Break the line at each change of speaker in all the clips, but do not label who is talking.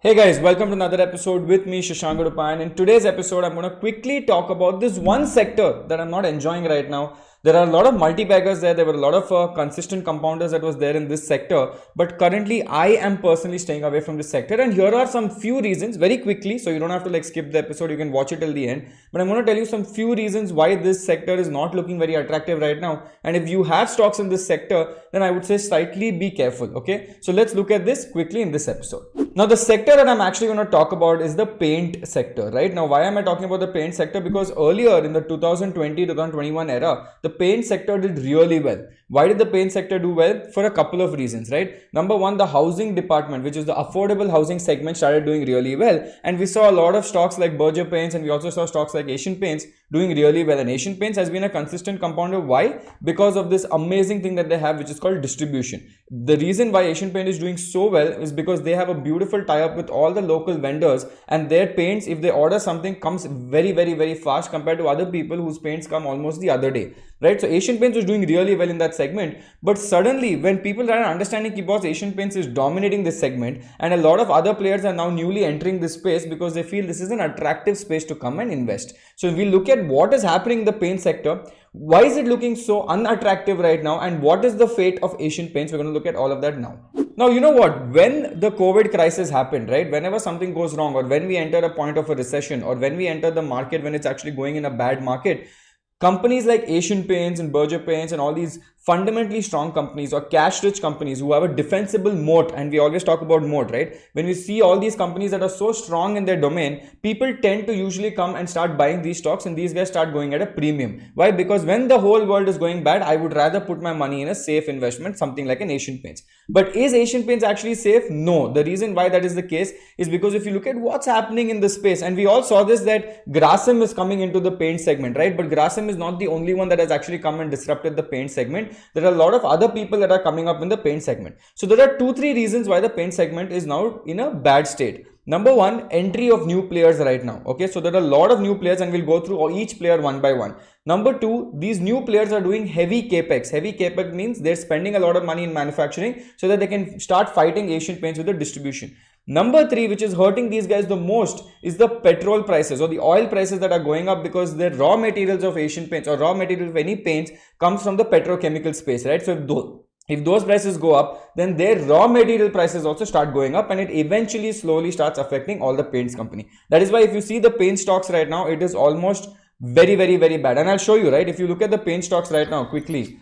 Hey guys, welcome to another episode with me, Shashank Udupa. And in today's episode, I'm going to quickly talk about this one sector that I'm not enjoying right now. There are a lot of multi-baggers there. There were a lot of consistent compounders that was there in this sector. But currently, I am personally staying away from this sector. And here are some few reasons very quickly. So you don't have to skip the episode. You can watch it till the end. But I'm going to tell you some few reasons why this sector is not looking very attractive right now. And if you have stocks in this sector, then I would say slightly be careful. Okay. So let's look at this quickly in this episode. Now, the sector that I'm actually going to talk about is the paint sector, right? Now, why am I talking about the paint sector? Because earlier in the 2020-2021 era, the paint sector did really well. Why did the paint sector do well? For a couple of reasons, right? Number one, the housing department, which is the affordable housing segment, started doing really well. And we saw a lot of stocks like Berger Paints, and we also saw stocks like Asian Paints doing really well. And Asian Paints has been a consistent compounder. Why? Because of this amazing thing that they have, which is called distribution. The reason why Asian Paint is doing so well is because they have a beautiful tie-up with all the local vendors, and their paints, if they order something, comes very fast compared to other people whose paints come almost the other day, right? So Asian Paints was doing really well in that segment, but suddenly when people are understanding that Asian Paints is dominating this segment, and a lot of other players are now newly entering this space because they feel this is an attractive space to come and invest. So if we look at what is happening in the paint sector, why is it looking so unattractive right now, and what is the fate of Asian Paints? We're going to look at all of that now. Now, you know what? When the COVID crisis happened, right? Whenever something goes wrong, or when we enter a point of a recession, or when we enter the market when it's actually going in a bad market, companies like Asian Paints and Berger Paints and all these fundamentally strong companies or cash-rich companies who have a defensible moat, and we always talk about moat, right? When we see all these companies that are so strong in their domain, people tend to usually come and start buying these stocks, and these guys start going at a premium. Why? Because when the whole world is going bad, I would rather put my money in a safe investment, something like an Asian Paints. But is Asian Paints actually safe? No. The reason why that is the case is because if you look at what's happening in the space, and we all saw this, that Grasim is coming into the paint segment, right? But Grasim is not the only one that has actually come and disrupted the paint segment. There are a lot of other people that are coming up in the paint segment. So there are 2-3 reasons why the paint segment is now in a bad state. Number one, entry of new players right now. Okay, so there are a lot of new players, and we'll go through each player one by one. Number two, these new players are doing heavy capex. Heavy capex means they're spending a lot of money in manufacturing so that they can start fighting Asian Paints with the distribution. Number three, which is hurting these guys the most, is the petrol prices or the oil prices that are going up, because the raw materials of Asian Paints or raw material of any paints comes from the petrochemical space, right? So if those prices go up, then their raw material prices also start going up, and it eventually slowly starts affecting all the paints company. That is why if you see the paint stocks right now, it is almost very bad. And I'll show you, right? If you look at the paint stocks right now quickly,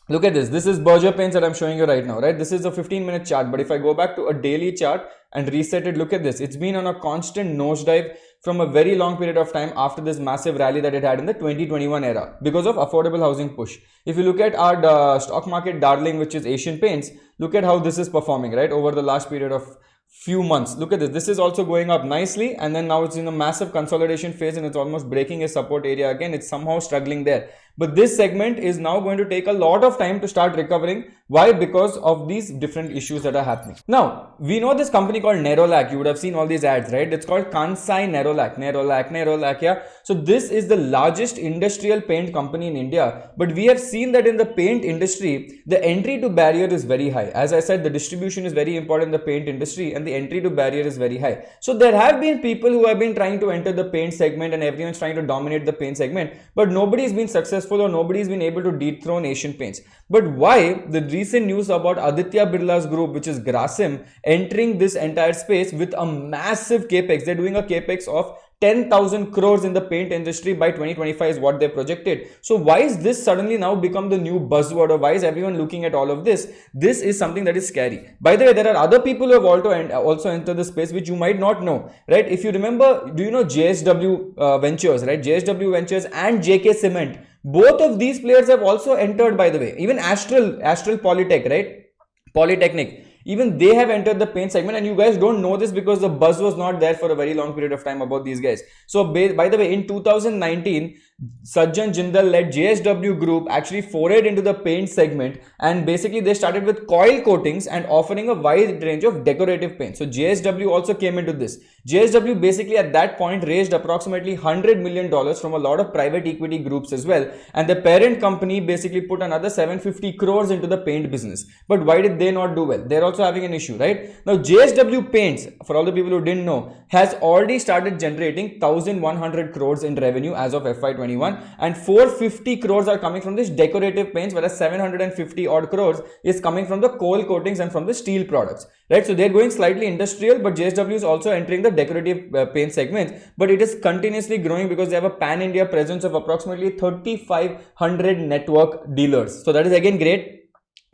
look at this. This is Berger Paints that I'm showing you right now, right? This is a 15-minute chart. But if I go back to a daily chart and reset it, look at this. It's been on a constant nosedive from a very long period of time after this massive rally that it had in the 2021 era because of affordable housing push. If you look at our stock market darling, which is Asian Paints, look at how this is performing, right? Over the last period of few months. Look at this. This is also going up nicely, and then now it's in a massive consolidation phase, and it's almost breaking a support area again. It's somehow struggling there. But this segment is now going to take a lot of time to start recovering. Why? Because of these different issues that are happening. Now, we know this company called Nerolac. You would have seen all these ads, right? It's called Kansai Nerolac, yeah. So this is the largest industrial paint company in India. But we have seen that in the paint industry, the entry to barrier is very high. As I said, the distribution is very important in the paint industry, and the entry to barrier is very high. So there have been people who have been trying to enter the paint segment, and everyone's trying to dominate the paint segment, but nobody's been successful, or nobody's been able to dethrone Asian Paints. But why? The recent news about Aditya Birla's group, which is Grasim, entering this entire space with a massive capex. They're doing a capex of 10,000 crores in the paint industry by 2025 is what they projected. So why is this suddenly now become the new buzzword, or why is everyone looking at all of this? This is something that is scary. By the way, there are other people who have also entered the space which you might not know, right? If you remember, do you know JSW Ventures, right? JSW Ventures and JK Cement. Both of these players have also entered, by the way. Even Astral Polytech, right? Polytechnic. Even they have entered the paint segment, and you guys don't know this because the buzz was not there for a very long period of time about these guys. So by the way, in 2019, Sajjan Jindal led JSW Group actually forayed into the paint segment, and basically they started with coil coatings and offering a wide range of decorative paint. So JSW also came into this. JSW basically at that point raised approximately $100 million from a lot of private equity groups as well, and the parent company basically put another 750 crores into the paint business. But why did they not do well? They're also having an issue, right? Now JSW Paints, for all the people who didn't know, has already started generating 1100 crores in revenue as of FY21, and 450 crores are coming from this decorative paints, whereas 750 odd crores is coming from the coal coatings and from the steel products, right? So they're going slightly industrial, but JSW is also entering the decorative paint segments, but it is continuously growing because they have a pan-India presence of approximately 3500 network dealers. So that is again great.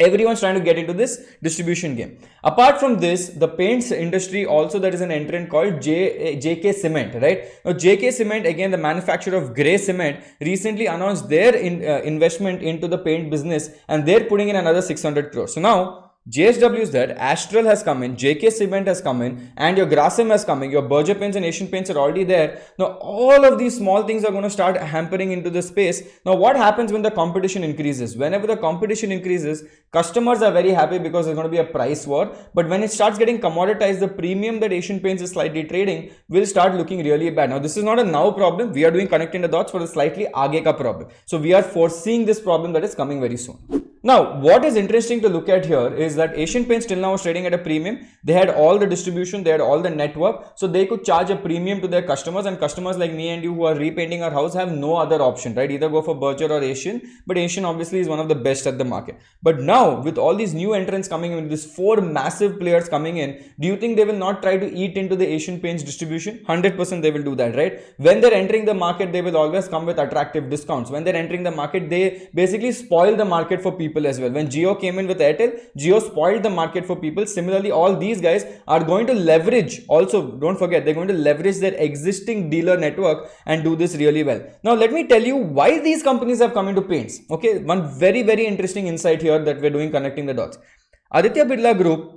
Everyone's trying to get into this distribution game. Apart from this, the paints industry also, there is an entrant called JK Cement, right? Now JK Cement, again the manufacturer of grey cement, recently announced their investment into the paint business, and they're putting in another 600 crores. So now JSW is there, Astral has come in, JK Cement has come in, and your Grasim has come in, your Berger Paints and Asian Paints are already there. Now all of these small things are going to start hampering into the space. Now what happens when the competition increases? Whenever the competition increases, customers are very happy because there's going to be a price war, but when it starts getting commoditized, the premium that Asian Paints is slightly trading will start looking really bad. Now this is not a now problem, we are doing connecting the dots for a slightly aage ka problem. So we are foreseeing this problem that is coming very soon. Now, what is interesting to look at here is that Asian Paints till now was trading at a premium. They had all the distribution, they had all the network, so they could charge a premium to their customers, and customers like me and you who are repainting our house have no other option, right? Either go for Berger or Asian, but Asian obviously is one of the best at the market. But now, with all these new entrants coming in, these 4 massive players coming in, do you think they will not try to eat into the Asian Paints distribution? 100% they will do that, right? When they're entering the market, they will always come with attractive discounts. When they're entering the market, they basically spoil the market for people as well. When Jio came in with Airtel, Jio spoiled the market for people. Similarly, all these guys are going to leverage, also don't forget, they're going to leverage their existing dealer network and do this really well. Now let me tell you why these companies have come into paints. Okay, one very interesting insight here that we're doing connecting the dots. Aditya Birla Group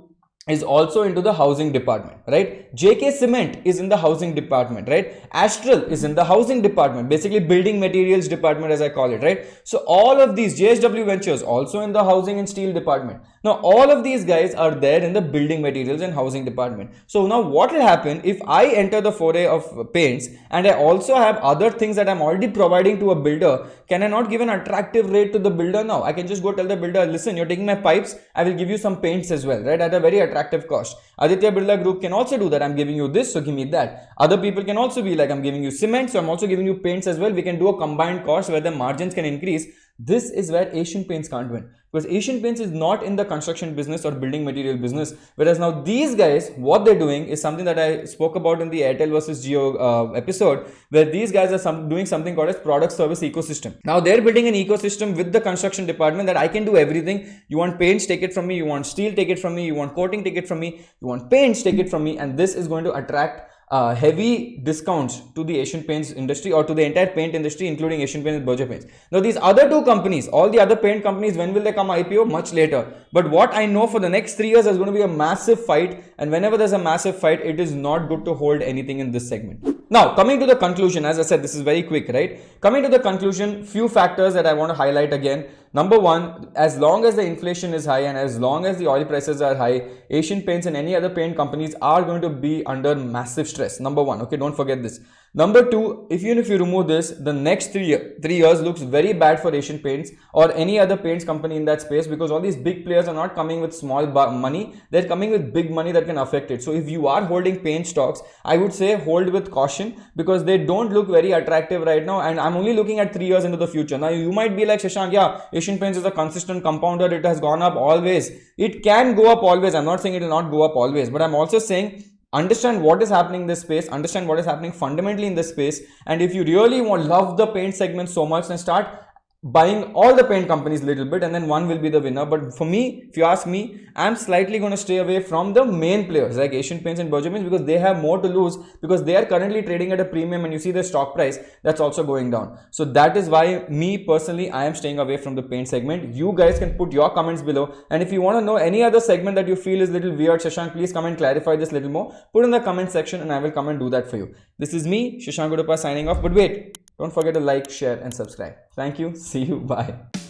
is also into the housing department, right? JK Cement is in the housing department, right? Astral is in the housing department, basically building materials department as I call it, right? So all of these, JSW Ventures also in the housing and steel department. Now all of these guys are there in the building materials and housing department. So now what will happen if I enter the foray of paints and I also have other things that I'm already providing to a builder? Can I not give an attractive rate to the builder now? I can just go tell the builder, listen, you're taking my pipes, I will give you some paints as well, right? At a very attractive cost. Aditya Birla Group can also do that. I'm giving you this, so give me that. Other people can also be like, I'm giving you cement, so I'm also giving you paints as well. We can do a combined cost where the margins can increase. This is where Asian Paints can't win, because Asian Paints is not in the construction business or building material business, whereas now these guys, what they're doing is something that I spoke about in the Airtel versus Jio episode, where these guys are doing something called as product service ecosystem. Now they're building an ecosystem with the construction department that I can do everything. You want paints, take it from me. You want steel, take it from me. You want coating, take it from me. You want paints, take it from me. And this is going to attract heavy discounts to the Asian Paints industry or to the entire paint industry, including Asian Paints and Berger Paints. Now these other two companies, all the other paint companies, when will they come IPO? Much later. But what I know, for the next 3 years there's going to be a massive fight, and whenever there's a massive fight, it is not good to hold anything in this segment. Now coming to the conclusion, as I said, this is very quick, right? Coming to the conclusion, few factors that I want to highlight again. Number one, as long as the inflation is high and as long as the oil prices are high, Asian Paints and any other paint companies are going to be under massive stress. Number one, okay, don't forget this. Number two, even if you remove this, the next 3 years looks very bad for Asian Paints or any other paints company in that space, because all these big players are not coming with small money, they're coming with big money that can affect it. So if you are holding paint stocks, I would say hold with caution, because they don't look very attractive right now, and I'm only looking at 3 years into the future. Now you might be like, Shashank, yeah, Asian Paints is a consistent compounder, it has gone up always. It can go up always. I'm not saying it will not go up always, but I'm also saying understand what is happening in this space, understand what is happening fundamentally in this space, and if you really love the paint segment so much, then start buying all the paint companies a little bit, and then one will be the winner. But for me, if you ask me, I'm slightly going to stay away from the main players like Asian Paints and Berger Paints, because they have more to lose, because they are currently trading at a premium, and you see the stock price that's also going down. So that is why me personally, I am staying away from the paint segment. You guys can put your comments below, and if you want to know any other segment that you feel is a little weird, Shashank, please come and clarify this a little more. Put in the comment section and I will come and do that for you. This is me, Shashank Udupa, signing off. But wait, Don't forget to like, share, and subscribe. Thank you. See you. Bye.